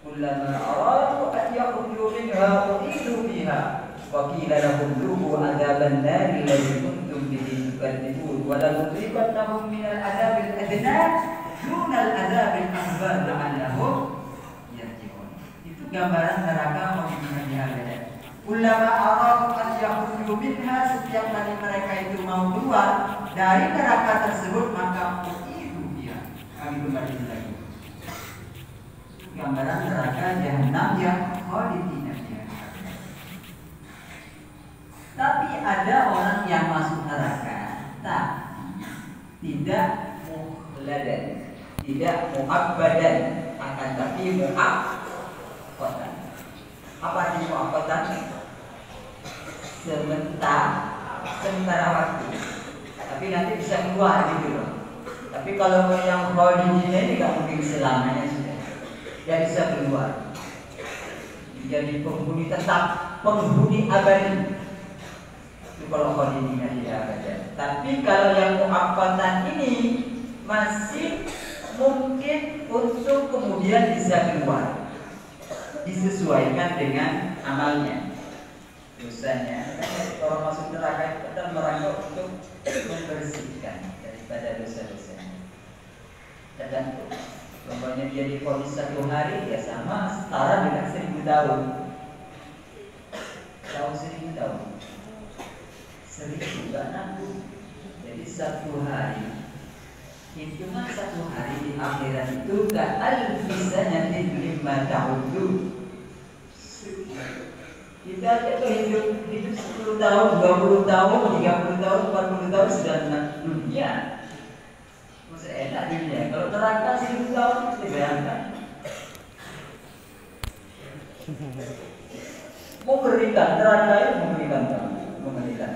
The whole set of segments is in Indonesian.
kullama aradu an yakhruju minha u'idu fiha wa qila lahum dhuqu adzaban nari alladzi kuntum bihi tukadzibun wa la nuziqannahum min al-'adzabil adna duna al-'adzabil akbar la'allahum yarji'un. Itu gambaran neraka bagaimana dihadirkan. Ulama aradu an yakhruju minha, setiap kali mereka itu mau keluar dari neraka tersebut maka u'idu fiha, kami kembali lagi. Gambaran neraka jahanam yang khalidina fiha. Tapi ada orang yang masuk neraka tidak mukhladan, tidak mu'abbadan, akan tapi mu'abbatan. Apa arti mu'abbatan? Sementara waktu, tapi nanti bisa keluar gitu loh. Tapi kalau yang khalidina ini nggak mungkin selamanya sudah. Dia bisa keluar, menjadi penghuni tetap, penghuni abadi. Itu kalau khalidina tidak ada. Tapi kalau yang mu'abbatan ini masih mungkin untuk kemudian bisa keluar, disesuaikan dengan amalnya, dosanya. Orang masuk neraka itu adalah merangkak untuk membersihkan daripada dosa-dosanya. Tergantung. Contohnya dia divonis 1 hari, ya sama setara dengan 1000 tahun. Tahu 1000 tahun? 1000 gak nanggung. Jadi 1 hari, hitungan 1 hari di akhirat itu gak al-bisanya lima tahun dulu. Kita aja tuh hidup 10 tahun, 20 tahun, 30 tahun, 40 tahun sudah dunia. Masa enak dunia. Kalau neraka 1000 tahun kita bayangkan. Mengerikan, neraka itu mengerikan.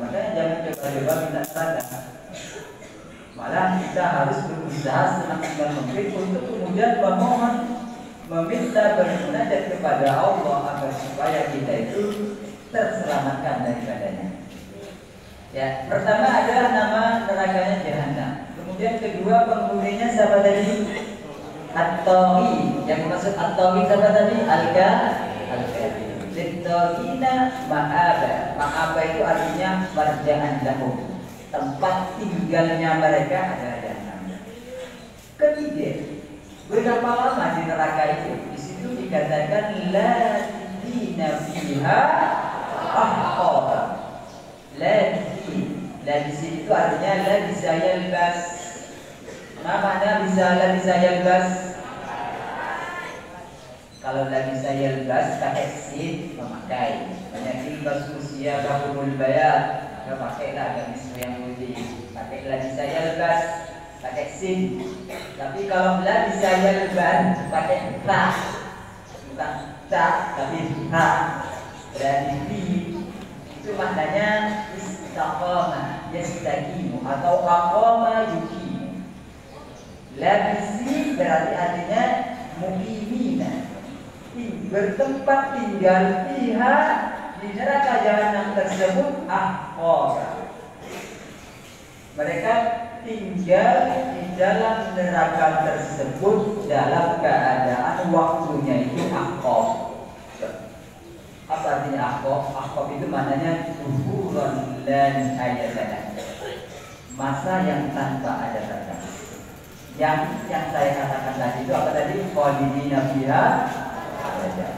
Makanya jangan coba-coba minta neraka. Malah kita harus berusaha semaksimal mungkin untuk kemudian memohon, meminta bermunajat kepada Allah agar supaya kita itu terselamatkan daripadanya. Ya, pertama adalah nama nerakanya jahanam. Kemudian kedua penghuninya siapa tadi? At-Taghi. Yang maksud At-Taghi siapa tadi? Al-Kafir. Lit-Taghina ma'aba. Ma'aba itu artinya marja'an lahum. Tempat tinggalnya mereka adalah jahanam. Ketiga, berapa lama di neraka itu? Di situ dikatakan la dina fiha ahqara. La di situ artinya la bisa yalbas. Apa makna la bisa yalbas? Kalau la bisa yalbas pakai sin, memakai. Banyak ilbas usia bahumul bayat. Kalau pakailah gamis yang putih. Pakai la bisa yalbas, pakai sin. Tapi kalau la bisa yalbas pakai ta, bukan ta tapi ta. Berarti bi itu maknanya istaqama, yastaqimu atau aqama yuqimu. Labisi berarti artinya muqimina, bertempat tinggal fiha di neraka jahanam tersebut ahqara. Mereka tinggal di dalam neraka tersebut dalam keadaan waktunya itu ahqar. Apa artinya ahqar? Ahqar itu maknanya duhuran lan ayatan, masa yang tanpa ada batas. Yang saya katakan tadi itu apa tadi? Khalidina fiha abada.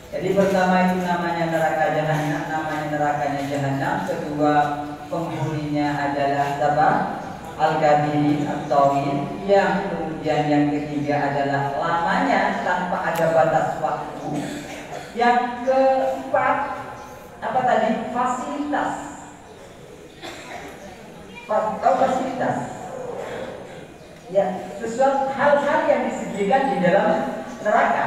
Jadi pertama itu namanya neraka jahanam, namanya nerakanya jahanam. Kedua penghuninya adalah siapa? Al-Kabirin atau yang kemudian yang ketiga adalah lamanya tanpa ada batas waktu. Yang keempat apa tadi? Fasilitas. Fasilitas. Ya, sesuatu hal-hal yang disediakan di dalam neraka.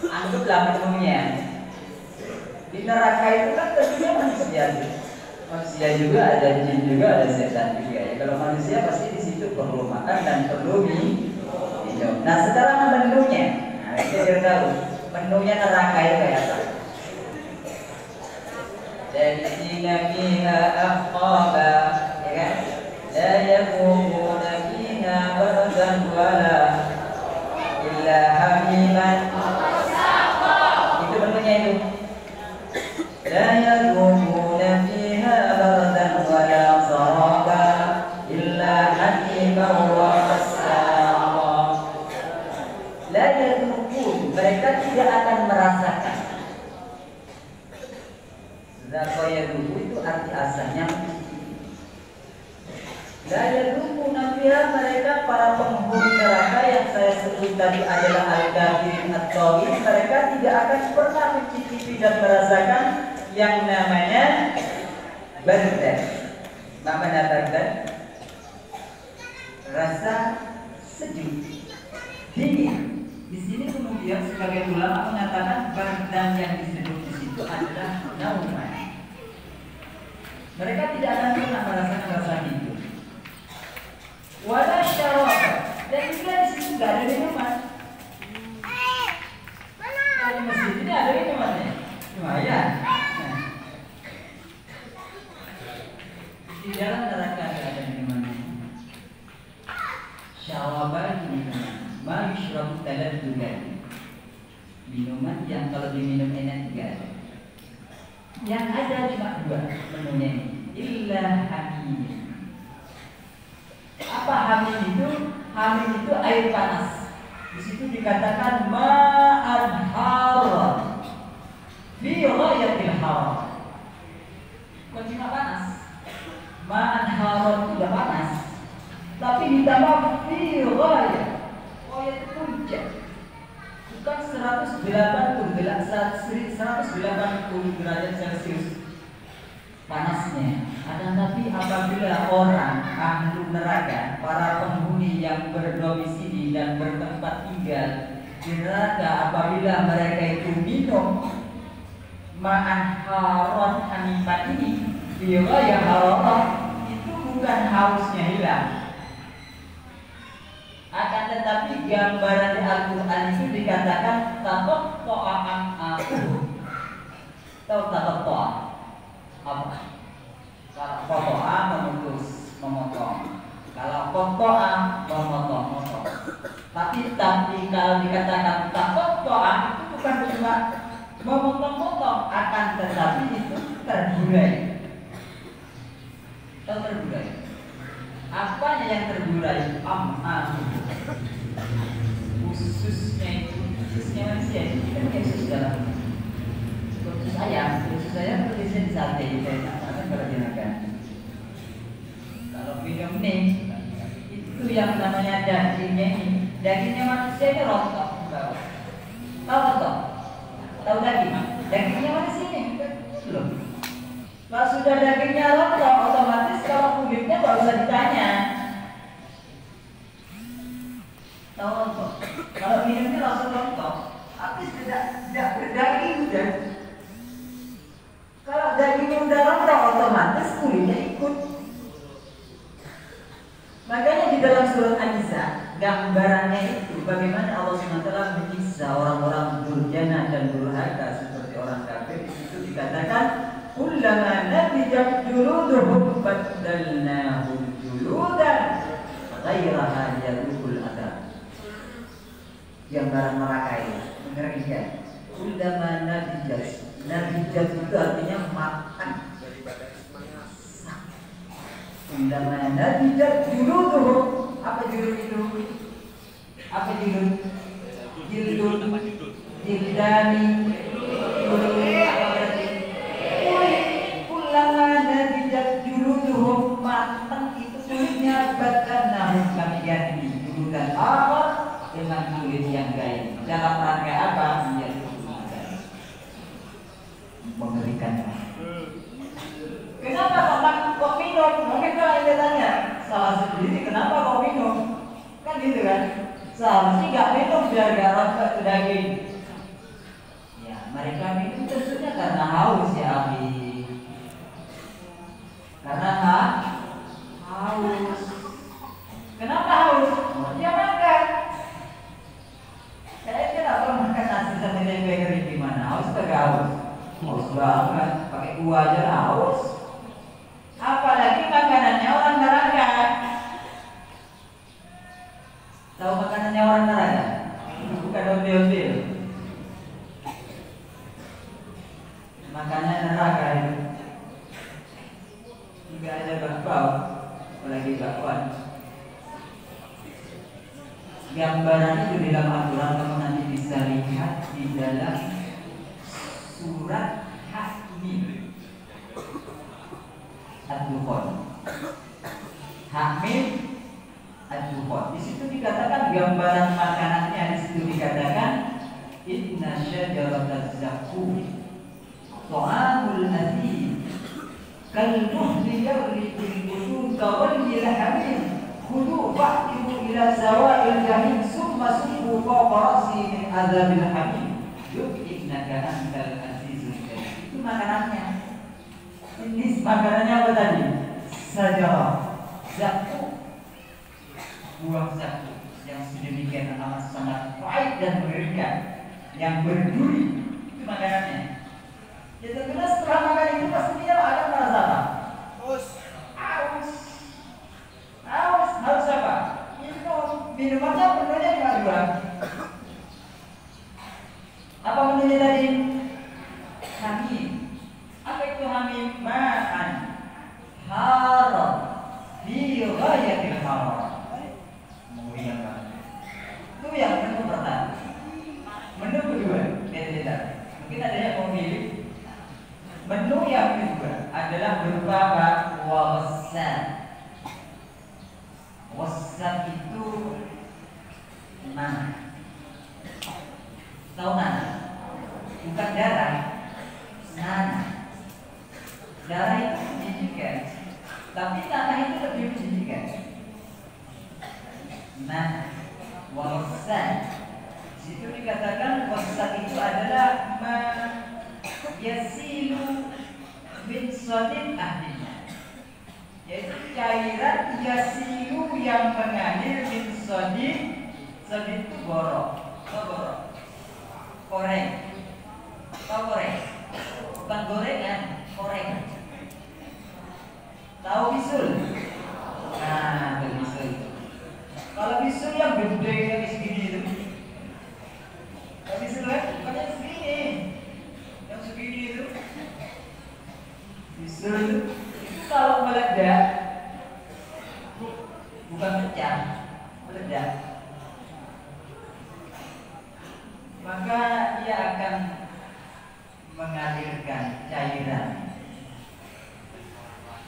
Anggaplah menunya. Di neraka itu kan tentunya manusia juga, ada jin juga, ada setan juga. Ya, kalau manusia pasti di situ perlu makan dan perlu minum. Nah, sekarang menunya, nah kita tahu menunya neraka itu kayak apa? Jannina fiha ahqaba, ya kan? La yakumuna fiha bardan wala illa hamiman. Itu bentuknya itu. La yadhumuna fiha bardan wa la saraba illa hamiman wa ghassaqan. La yadhumuna, mereka tidak akan merasakan. Zakoyaduhu itu arti asalnya. La yadhumuna fiha, mereka para penghuni neraka yang saya sebut tadi adalah al-kafirin at-taghin, mereka tidak akan pernah mencicipi dan merasakan yang namanya bardan. Apa makna bardan? Rasa sejuk, dingin. Di sini kemudian sebagai ulama mengatakan bardan yang disebut di situ adalah nauman. Mereka tidak akan pernah merasakan rasa itu. Wala syaraba, dan juga di situ nggak ada minuman. Di masjid ini ada minumannya, lumayan. Di dalam neraka nggak ada minumannya. Syaraban minuman, ma yushrabu taladdudan, minuman yang kalau diminum enak tidak ada. Yang ada cuma dua menunya ini, illa hamim. Apa hamim itu? Hamim itu air panas. Di situ dikatakan ma'an haram fi ghayatil haram. Bukan cuma panas. Ma'an haram itu udah panas, tapi ditambah fi ghayat. Oh ya itu puncak. Bukan 180 derajat Celcius panasnya. Tapi apabila orang ahli neraka, para penghuni yang berdomisili dan bertempat tinggal di neraka, apabila mereka itu minum ma'an haron hamiman ini, bila yang harorah itu bukan hausnya hilang. Akan tetapi gambaran di Al-Quran itu dikatakan taqatta'an aku. Tahu taqatta'a apa? Kalau qata'a memutus, memotong. Kalau qata'a memotong. Tapi kalau dikatakan taqatta'a itu bukan cuma memotong-motong, akan tetapi itu terburai. Tahu terburai? Apanya yang terburai? Ususnya itu, ususnya manusia itu kan kayak usus dalam. Usus ayam tulisnya di sate itu enak kalau dimakan. Kalau minum nih, itu yang namanya dagingnya ini. Dagingnya manusia itu rontok. Tahu rontok? Tahu daging? Dagingnya manusia ini belum. Kalau sudah dagingnya rontok, otomatis kalau kulitnya nggak usah ditanya. Tahu rontok? Kalau minumnya langsung rontok, habis tidak berdaging udah. Kalau dagingnya udah rontok, otomatis kulitnya ikut. Makanya di dalam surat An-Nisa gambarannya itu bagaimana Allah SWT menyiksa orang-orang durjana dan durhaka seperti orang kafir. Itu dikatakan kullama nadijat juluduhum baddalnahum juludan ghairaha yadukul adab. Gambaran neraka ini mengerikan. Kullama nadijat itu artinya makan. Kullama nadijat juluduhum. Apa julud itu? Apa julud? Jildun, jildani, apa berarti? Kullama nadijat juluduhum, matang itu kulitnya, baddalnahum kami ganti juludan akhar dengan kulit yang lain. Dalam rangka apa? Biar mengerikan. Kenapa kok minum? Mungkin kalau Anda tanya, salah sendiri kenapa kok minum? Kan gitu kan? Seharusnya nggak minum biar gak rontok ke daging. Ya, mereka minum tentunya karena haus ya, Abi. Karena haus. Kenapa haus? Ya makan. Saya kira kalau makan nasi sama tempe kering gimana? Haus atau gak haus? Haus banget. Pakai kuah aja haus. Apalagi makanannya orang neraka. Tahu makanannya orang neraka? ondel-ondel. Makanya neraka itu juga ada bakpao, apalagi bakwan. Gambaran itu di dalam Al-Quran kamu nanti bisa lihat di dalam surat Hamim Ad-Dukhan. Hamim Ad-Dukhan. Di situ dikatakan gambaran makanannya, di situ dikatakan inna syajaratal zaqqum ta'amul athim kal-muhli yaghli fil butun kawalil hamim khudu fa'timu ila sawa'il jahim summa subbu fawqa ra'si min adzabil hamim innaka antal azizul karim. Itu makanannya. Ini makanannya apa tadi? Sajarah zaqqum, buah zaqqum yang sedemikian amat sangat baik dan mengerikan, yang berduri. Itu makanannya. Ya tentunya setelah makan itu pasti dia akan merasa apa? Haus. Haus apa? Minumannya menunya cuma dua. Apa menunya tadi? Hamim. Apa itu hamim? Ma'an haram fi ghayatil haram. Mulia banget. Itu yang menu pertama. Menu kedua, beda-beda. Mungkin ada yang mau pilih. Menu yang kedua adalah berupa wawasan. Wawasan itu mana? Tahu mana? Bukan darah, nana. Darah itu menjijikan, tapi tanah itu lebih menjijikan. Nah, wawasan. Situ dikatakan wawasan itu adalah yasilu min sodin ahlinya, yaitu cairan yasilu yang mengalir min sodin. Sodin itu borok, koreng, bukan gorengan, koreng. Tahu bisul? Nah, itu bisul. Kalau bisul yang gede yang segini itu, kalau bisul kan bukan yang segini. Yang segini itu bisul itu kalau meledak bukan pecah, meledak, maka ia akan mengalirkan cairan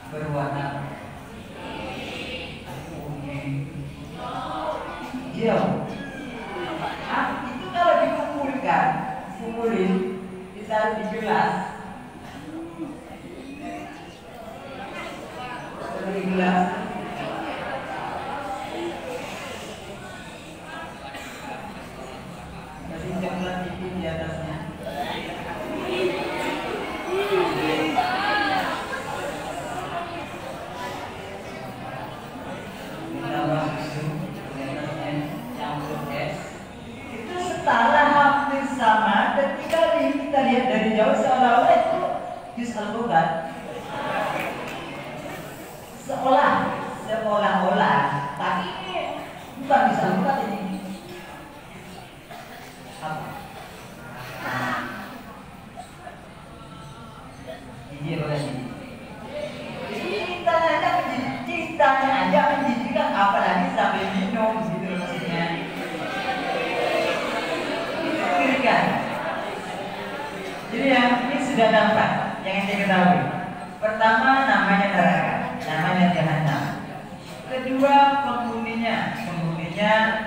berwarna kuning, hijau. Itu kalau dikumpulin, ditaruh di gelas, kasih coklat dikit di atasnya. Ditambah susu di atasnya, campur es. Itu setara hampir sama ketika kita lihat dari jauh seolah-olah itu jus alpukat. Seolah-olah, tapi ini bukan bisa alpukat ini. Apa? Ini oleh ini. Cintanya aja menjijikan, apalagi sampai minum gitu maksudnya. Kan? Jadi yang ini sudah nampak yang ente ketahui. Pertama namanya neraka, namanya jahanam. Kedua penghuninya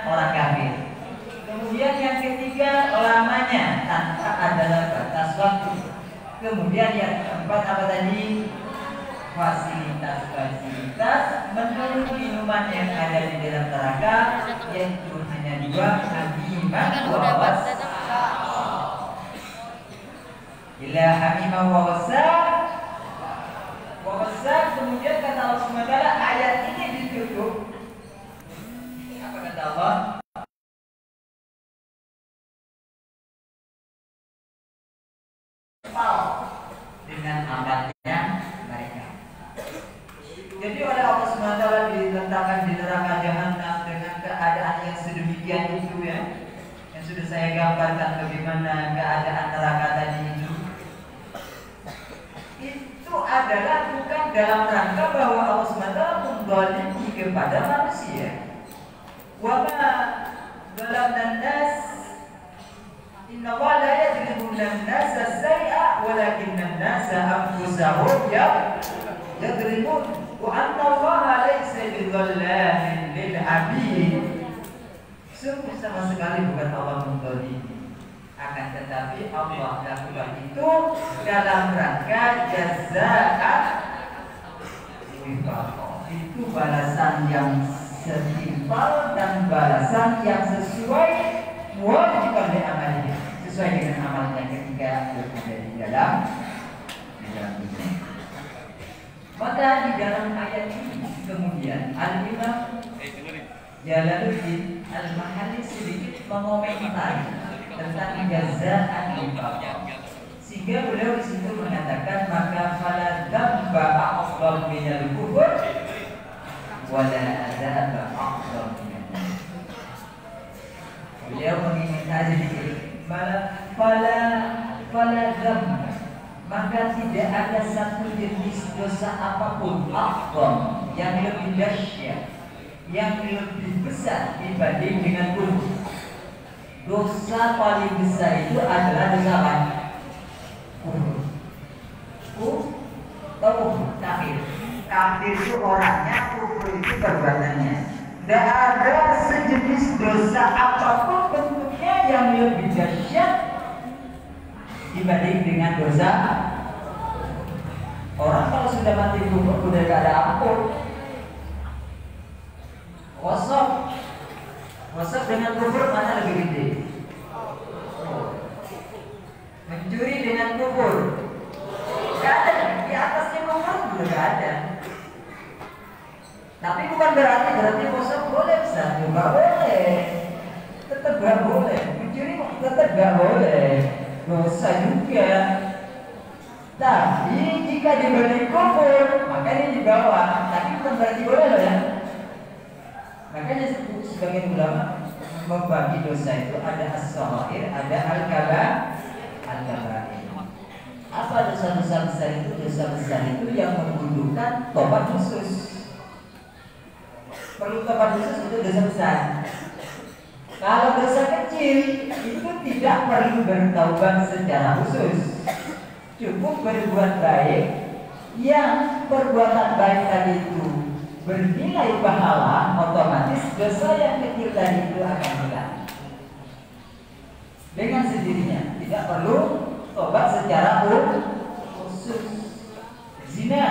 orang kafir. Kemudian yang ketiga lamanya tanpa ada batas waktu. Kemudian yang keempat apa tadi? Fasilitas menu minuman yang ada di dalam neraka, yaitu hanya dua, hamimah wa wasaq. Ila hamimah wa wasaq. Kemudian kata Allah SWT, ayat ini ditutup. Apa kata Allah? Dengan amatnya mereka. Jadi oleh Allah SWT diletakkan di neraka jahanam dengan keadaan yang sedemikian itu ya, yang sudah saya gambarkan bagaimana keadaan neraka tadi itu adalah bukan dalam rangka bahwa Allah SWT menzalimi kepada manusia. Wa ma zalamna nas inna Allah la yadribu an-nasa say'a walakinna an-nasa anfusahum yadribun wa anna Allah laysa bidzallamin lil 'abid. Sungguh sama sekali bukan Allah menzalimi, akan tetapi Allah lakukan itu dalam rangka jazaan wifaqa. Itu balasan yang setimpal dan balasan yang sesuai kewajiban amalnya, sesuai dengan amalnya ketika berada di dalam dunia. Maka di dalam ayat ini kemudian Al-Imam Jalaluddin Al-Mahalli sedikit mengomentari tentang jazaan wifaqa, sehingga beliau di situ mengatakan maka fala dzamba a'dham minal kufur wala adzaba a'dham minal. Beliau mengingatkan sedikit fala dzamba, maka tidak ada satu jenis dosa apapun a'dham yang lebih dahsyat, yang lebih besar dibanding dengan kufur. Dosa paling besar itu adalah dosa apa? Kufur, kafir. Kafir itu orangnya, kufur itu perbuatannya. Tidak ada sejenis dosa apapun bentuknya yang lebih dahsyat dibanding dengan dosa. Orang kalau sudah mati kufur sudah tidak ada ampun. Wasap dengan kufur mana lebih gede? Mencuri dengan kufur gak ada, di atasnya kufur juga gak ada. Tapi bukan berarti wasap boleh, bisa juga boleh, tetap gak boleh. Mencuri tetap gak boleh, dosa juga. Tapi jika diberi kufur maka ini dibawa, tapi bukan berarti boleh loh ya. Makanya sebagian ulama membagi dosa itu ada as-saghair, ada al-kabair. Apa dosa-dosa besar itu? Dosa besar itu yang membutuhkan tobat khusus. Perlu tobat khusus itu dosa besar. Kalau dosa kecil itu tidak perlu bertaubat secara khusus. Cukup berbuat baik, yang perbuatan baik tadi itu bernilai pahala, otomatis dosa yang kecil tadi itu akan hilang dengan sendirinya, tidak perlu tobat secara khusus. Zina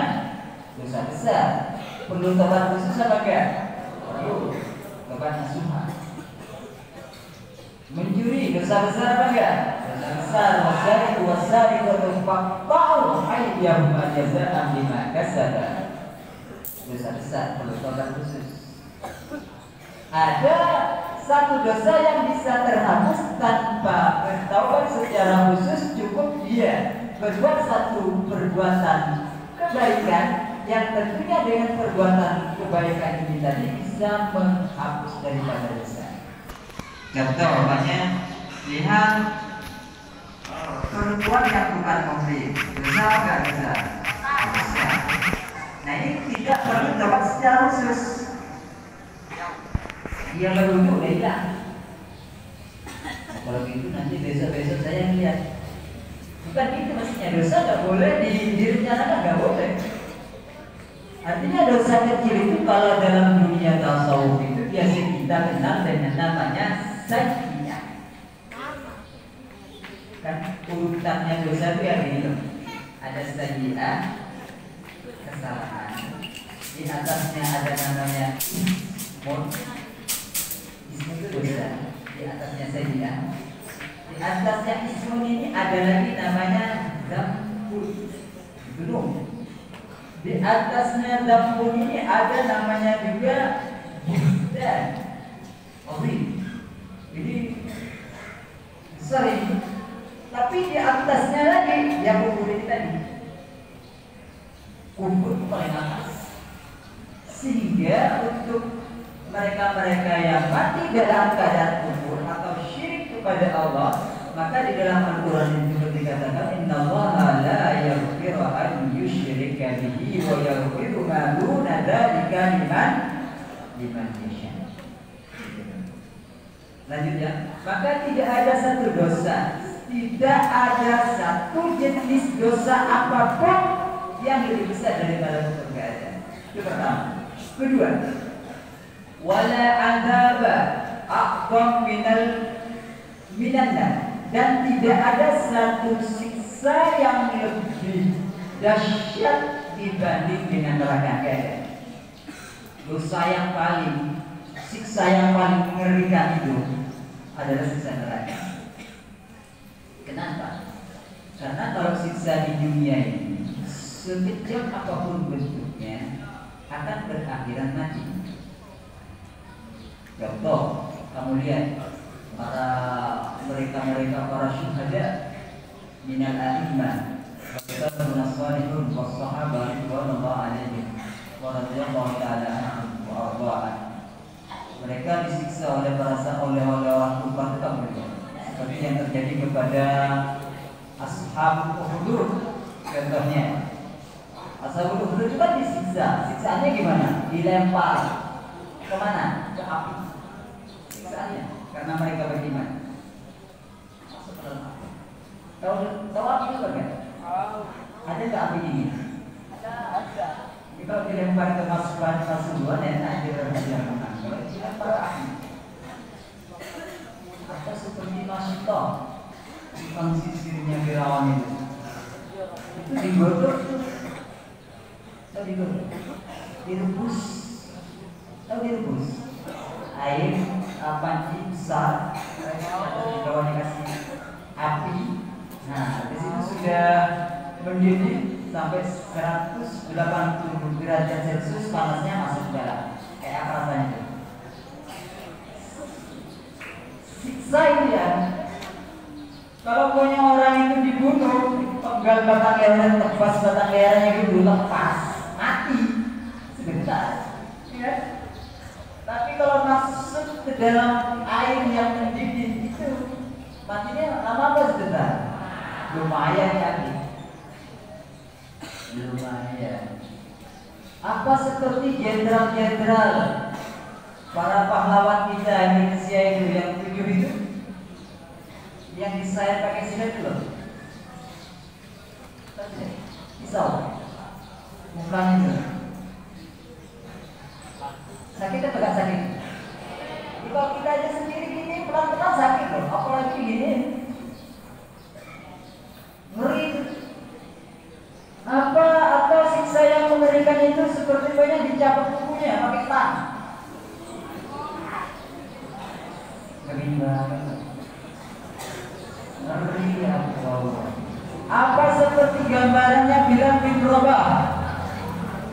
dosa besar, perlu tobat khusus apa enggak? Perlu tobat nasuha. Mencuri dosa besar apa enggak? Dosa besar. Wasariqatu faqta'u aydiyahum jazaa'an bima kasaba. Dosa besar, perlu tobat khusus. Ada satu dosa yang bisa terhapus tanpa bertaubat secara khusus, cukup dia berbuat satu perbuatan kebaikan yang tentunya dengan perbuatan kebaikan ini tadi bisa menghapus daripada dosa. Contoh umpamanya, lihat perempuan yang bukan muhrim, dosa enggak dosa? Dosa. Nah ini tidak perlu tobat secara khusus. Dia berwudu udah hilang. Kalau gitu nanti besok-besok saya lihat. Bukan itu maksudnya, dosa nggak boleh direncanakan, nggak boleh. Artinya dosa kecil itu kalau dalam dunia tasawuf itu biasa kita kenal dengan namanya sajiyah. Kan urutannya dosa itu yang ini loh. Ada sajiyah, kesalahan. Di atasnya ada namanya ismun. Ismun itu dosa. Di atasnya sajiyah. Di atasnya ismun ini ada lagi namanya dzambun, gunung. Di atasnya dzambun ini ada namanya juga buhtan, ini sering. Tapi di atasnya lagi yang kufur ini tadi, kufur paling atas. Sehingga untuk mereka-mereka yang mati dalam keadaan kufur atau syirik kepada Allah, maka di dalam Al-Quran itu dikatakan innallaha la yaghfiru an yushrika bihi wa yaghfiru ma duna dzalika liman yasha. Lanjutnya, maka tidak ada satu dosa, tidak ada satu jenis dosa apapun yang lebih besar daripada kepercayaan. Itu pertama. Kedua, wala adzaba aqdam minanna, dan tidak ada satu siksa yang lebih dahsyat dibanding dengan neraka. Dosa yang paling, siksa yang paling mengerikan itu adalah siksa neraka. Kenapa? Karena kalau siksa di dunia ini sekejam apapun bentuknya akan berakhiran mati. Contoh, kamu lihat para syuhada minal a'immah wa as-salihun was-sahabah radhiyallahu alaihim wa radhiyallahu ta'ala anhum wa arda'an. Mereka disiksa oleh orang kufar kafir, seperti yang terjadi kepada ashabul ukhdud. Contohnya, ashabul ukhdud juga disiksa. Siksaannya gimana? Dilempar kemana? Ke api. Siksaannya karena mereka beriman. Tahu api itu kan? Ada nggak api ini? Ada. Jadi kalau dilempar ke pasuruan ya, ada yang menang. Kalau dilempar api, atau seperti Masito, tukang sisirnya Firaun itu digodok tuh, tahu digodok, direbus, tahu direbus, air panci besar, di bawah dikasih api. Nah, di situ sudah mendidih sampai 180 derajat Celcius, panasnya masuk ke dalam. Kayak apa rasanya itu? Siksa itu ya. Kalau punya orang itu dibunuh, penggal batang lehernya, tebas batang lehernya itu lepas, mati sebentar. Ya. Tapi kalau masuk ke dalam air yang mendidih itu, matinya lama apa sebentar? Lumayan ya. Lumayan. Apa seperti jenderal-jenderal para pahlawan kita Indonesia itu yang 7 itu, yang disayat pakai silet itu loh, pisau mukanya itu sakit atau gak sakit? Kalau kita aja sendiri gini pelan-pelan sakit loh, apalagi gini ngeri. Apa atau siksa yang mengerikan itu seperti banyak dicabut kukunya pakai tang. Ngeri banget. Ngeri ya Allah. Apa seperti gambarannya Bilal bin Rabah?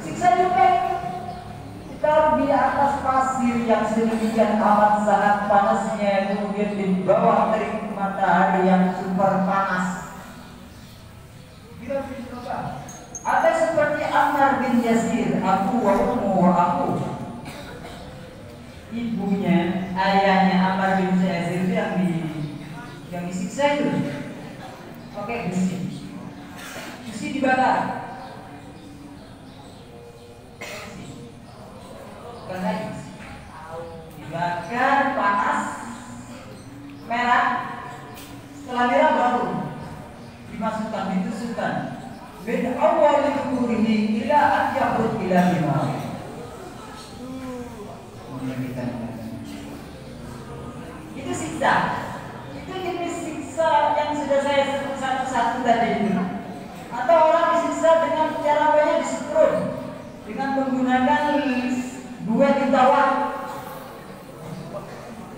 Siksa juga ditaruh di atas pasir yang sedemikian amat sangat panasnya, kemudian di bawah terik matahari yang super panas. Bilal bin Rabah. Ada seperti Ammar bin Yasir, aku wa ummu wa aku. Ibunya, ayahnya Ammar bin Yasir itu yang disiksa itu pakai besi. Besi dibakar. Karena dibakar panas, merah. Setelah merah baru dimasukkan, ditusukkan. Min awal kuburihi ila an yakhruj ila bimar. Itu siksa. Itu jenis siksa yang sudah saya sebut satu-satu tadi itu. Atau orang disiksa dengan cara banyak disetrut dengan menggunakan 2 juta watt.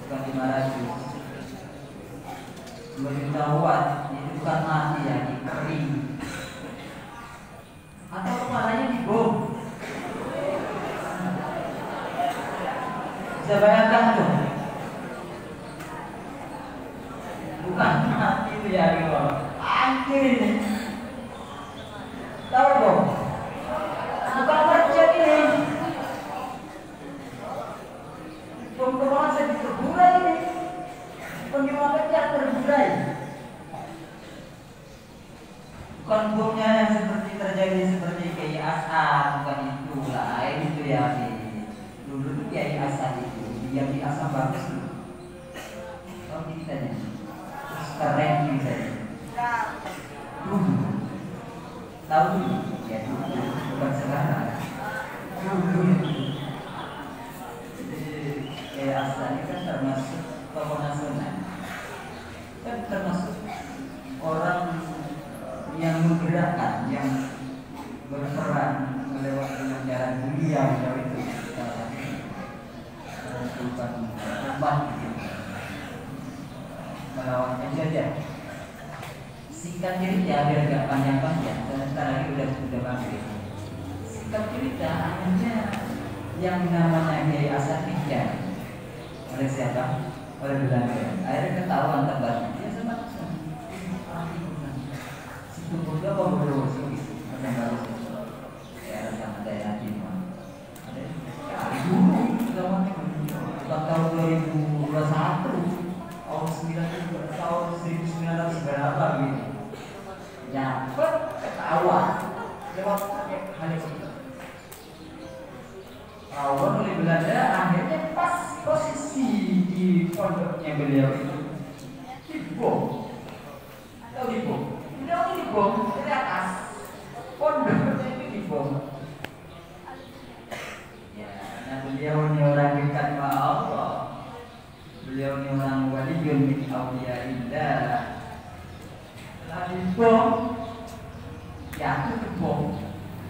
Bukan 500. 2 juta watt itu bukan mati ya, kering. Atau kepalanya dibom. Bisa bayangkan tuh. Bukan mati itu ya, hancur ini. Tahu dong? Bukan kerja ini. Bom kepala saya diterbura ini. Pengguna kerja Konfumnya yang seperti terjadi seperti Kiai Asad, bukan itu lain itu ya. Dulu tuh Kiai Asad itu dia di asam bagus dulu. Tahu kitanya, terus keren kitanya. Dulu, tahu dulu, ya dulu, bukan sekarang. Dulu. Kiai Asad ini kan termasuk tokoh nasional, kan termasuk orang yang menggerakkan, yang berperan melewati jalan dunia itu bukan umat melawan penjajah. Singkat cerita biar gak panjang-panjang, sebentar lagi udah bangkit. Singkat cerita akhirnya yang namanya Kiai Asad Hijau oleh siapa? Oleh Belanda. Akhirnya ketahuan tebal. Dia sama Tunggu apa belum sih? Yang baru ya sama daerah Timur. Ada dulu zamannya tahun 2021, tahun 1900 berapa gitu. Dapat ketahuan lewat hal itu. Awal oleh Belanda akhirnya pas posisi di pondoknya beliau itu dibom. Tahu dibom? Beliau ini dibom dari atas, pondoknya itu dibom. Ya, karena beliau ini orang dekat sama Allah, beliau ini orang waliyun min awliyaillah. Setelah dibom, jatuh ke bom,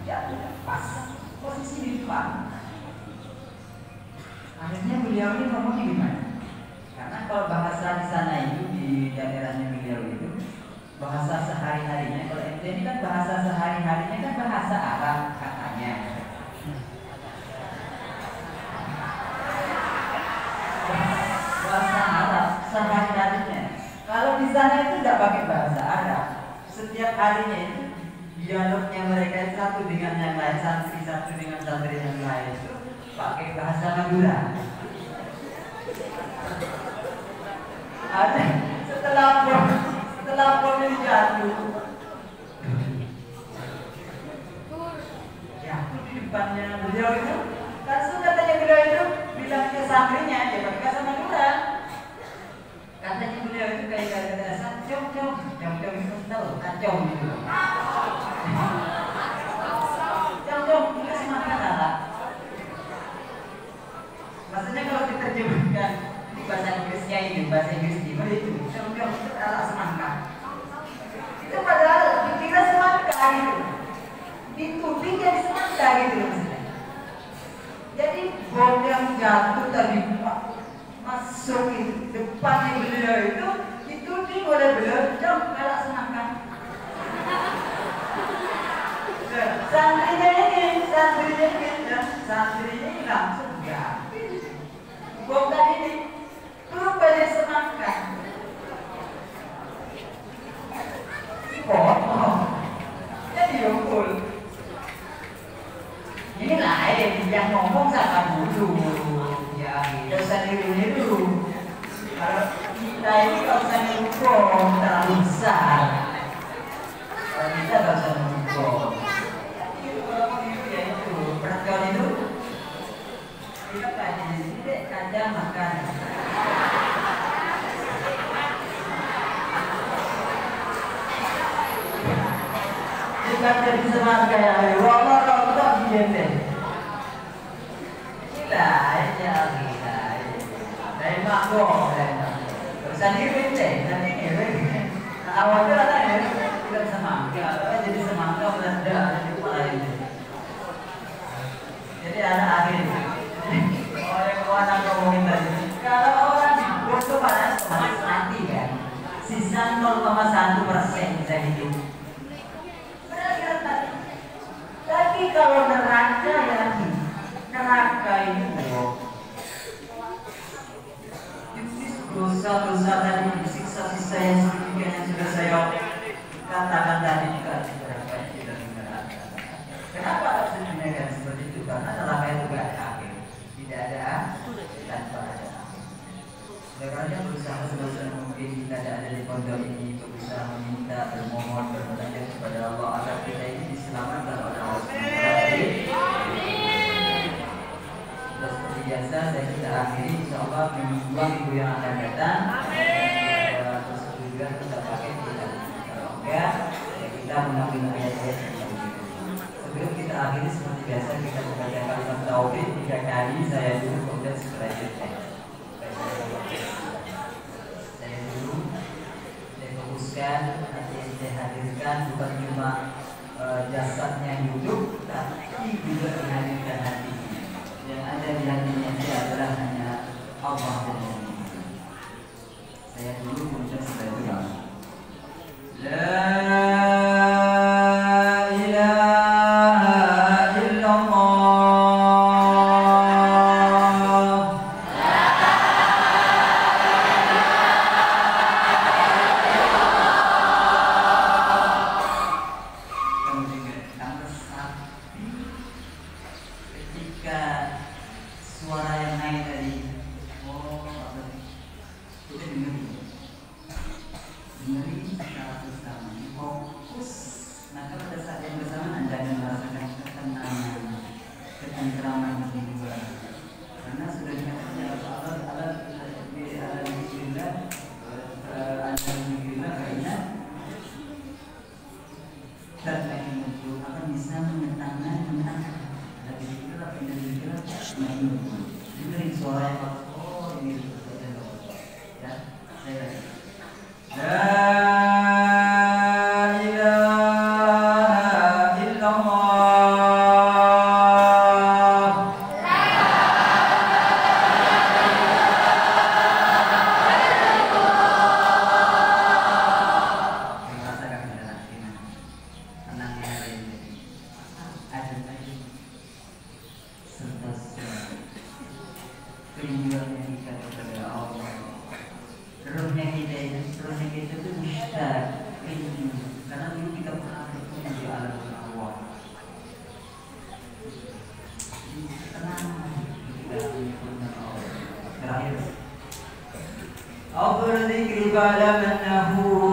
jatuh pas posisi di depan. Akhirnya beliau ini ngomongnya gimana? Karena kalau bahasa di sana itu di daerahnya beliau itu bahasa sehari-harinya, kalau ente ini kan bahasa sehari-harinya kan bahasa Arab katanya. Bahasa Arab sehari-harinya. Kalau di sana itu tidak pakai bahasa Arab. Setiap harinya itu dialognya mereka satu dengan yang lain, santri satu dengan santri yang lain itu pakai bahasa Madura. Ada setelah bom ini jatuh, jatuh di depannya beliau itu, langsung katanya beliau itu bilang ke santrinya, dia pakai bahasa Madura. Katanya beliau itu kayak kata-kata cong itu tahu, kacau gitu. Cong itu semangat kata. Maksudnya kalau diterjemahkan di bahasa Inggrisnya ini, bahasa Inggris timur itu cong itu adalah semangka. Itu padahal dikira semangka gitu, dituding jadi semangka gitu maksudnya. Jadi bom yang jatuh tadi masuk itu depannya beliau itu dituding oleh beliau cong adalah semangka. Santrinya ini langsung diambil bom tadi ini berubah jadi semangka. Dipotong jadi unggul. Ini lain yang ngomong sama dulu ya, kita sendiri dulu. Kalau kita ini kalau sendiri bom terlalu besar, kalau kita kalau sendiri bom perhatian itu kita kaji di sini kaca makan. Jika jadi semangka ya, wallah kalau tak begini. Gila, dari makro, sendiri deh, nanti ini. Awalnya ada ya, tidak semangka, jadi semangka meledak di kepala ini. Jadi ada akhir. Orang ngomongin tadi. Kalau orang dibom itu pada otomatis mati kan. Sisa 0,1% bisa hidup. Benar tadi. Tapi kalau neraka ya, neraka itu dosa-dosa tadi, siksa-siksa yang sedemikian yang sudah saya katakan tadi juga berapa tidak neraka. Kenapa harus digunakan seperti itu? Karena neraka itu gak ada akhir, tidak ada tanpa ada akhir. Karena berusaha sebesar mungkin kita ada di pondok ini, berusaha meminta, bermohon, bermunajat kepada Allah agar kita ini diselamatkan oleh Allah SWT. Seperti biasa saya kita akhiri insyaallah minggu yang akan datang. Persetujuan kita pakai tidak. Kalau enggak ya kita mengambil ayat-ayat yang begitu. Sebelum kita akhiri seperti biasa kita membaca kalimat tauhid 3 kali. Saya dulu kemudian setelah itu saya dulu saya fokuskan nanti saya hadirkan bukan cuma jasadnya hidup tapi juga dihadirkan hati. Yang ada di hatinya dia adalah hanya Allah dan saya dulu kemudian setelah itu La ilaha illallah. Suara yang naik tadi, kita dengerin secara bersama, fokus. Maka pada saat yang bersamaan Anda akan merasakan ketenangan, ketentraman di jiwa. Karena sudah dikatakan alat bismillah, karena dan itu akan bisa menenangkan. Dengerin suara yang ini ya, saya lagi. La ilaha illallah. Merasakan tenangnya ini. Ada kerinduannya kita kepada Allah. Rohnya kita itu mushtaq, rindu. Karena dulu kita pernah bertemu di alam Allah. Tenang kita menyempurna Allah. Terakhir, Afdal dzikri ba'da man nahu